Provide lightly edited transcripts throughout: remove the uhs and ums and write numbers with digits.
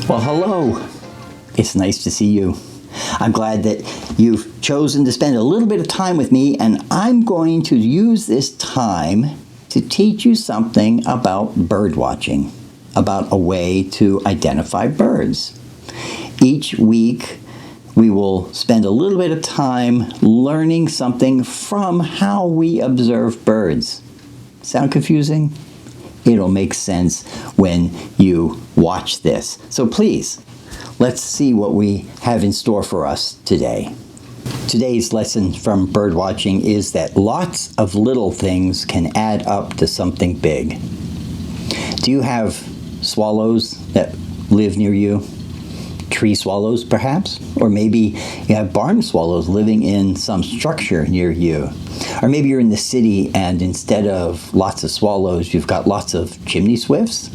Well, hello. It's nice to see you. I'm glad that you've chosen to spend a little bit of time with me, and I'm going to use this time to teach you something about bird watching, about a way to identify birds. Each week, we will spend a little bit of time learning something from how we observe birds. Sound confusing? It'll make sense when you watch this. So please, let's see what we have in store for us today. Today's lesson from bird watching is that lots of little things can add up to something big. Do you have swallows that live near you? Tree swallows, perhaps? Or maybe you have barn swallows living in some structure near you. Or maybe you're in the city and instead of lots of swallows, you've got lots of chimney swifts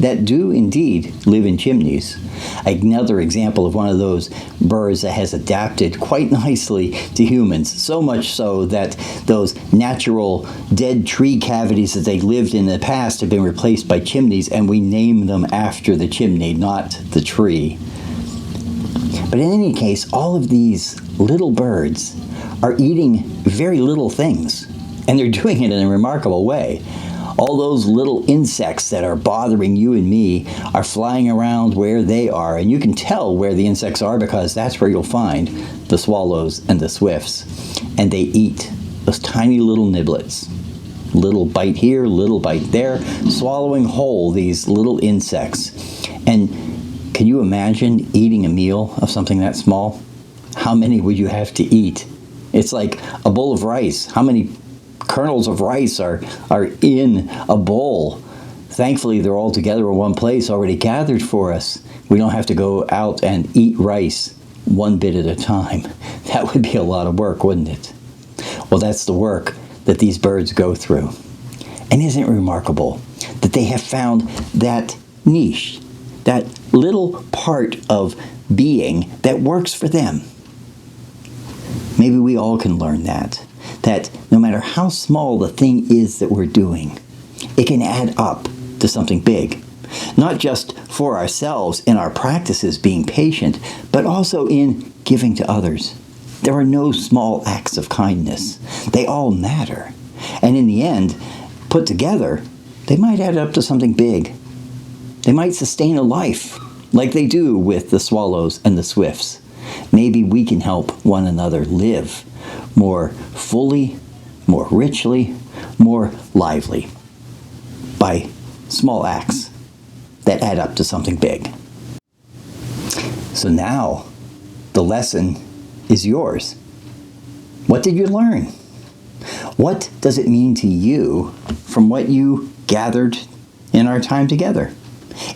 that do indeed live in chimneys. Another example of one of those birds that has adapted quite nicely to humans, so much so that those natural dead tree cavities that they lived in the past have been replaced by chimneys, and we name them after the chimney, not the tree. But in any case, all of these little birds are eating very little things, and they're doing it in a remarkable way. All those little insects that are bothering you and me are flying around where they are, and you can tell where the insects are because that's where you'll find the swallows and the swifts. And they eat those tiny little niblets. Little bite here, little bite there, swallowing whole these little insects. And can you imagine eating a meal of something that small? How many would you have to eat? It's like a bowl of rice. How many kernels of rice are in a bowl? Thankfully, they're all together in one place, already gathered for us. We don't have to go out and eat rice one bit at a time. That would be a lot of work, wouldn't it? Well, that's the work that these birds go through. And isn't it remarkable that they have found that niche, that little part of being that works for them? Maybe we all can learn that no matter how small the thing is that we're doing, it can add up to something big. Not just for ourselves in our practices being patient, but also in giving to others. There are no small acts of kindness. They all matter. And in the end, put together, they might add up to something big. They might sustain a life, like they do with the swallows and the swifts. Maybe we can help one another live more fully, more richly, more lively by small acts that add up to something big. So now, the lesson is yours. What did you learn? What does it mean to you from what you gathered in our time together?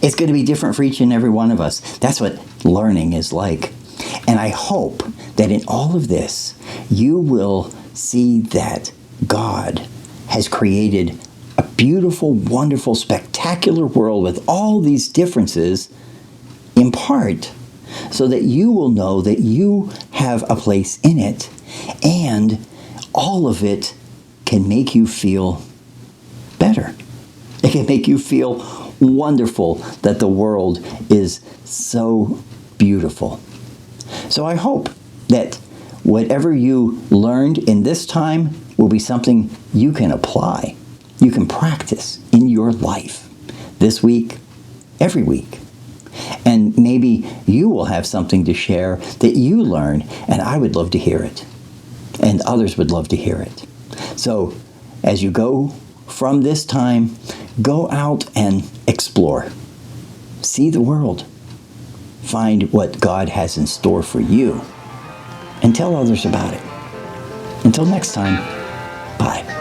It's going to be different for each and every one of us. That's what learning is like. And I hope that in all of this, you will see that God has created a beautiful, wonderful, spectacular world with all these differences in part, so that you will know that you have a place in it, and all of it can make you feel better. It can make you feel wonderful that the world is so beautiful. So I hope that whatever you learned in this time will be something you can apply, you can practice in your life this week, every week. And maybe you will have something to share that you learn, and I would love to hear it. And others would love to hear it. So as you go from this time, go out and explore. See the world. Find what God has in store for you and tell others about it. Until next time, bye.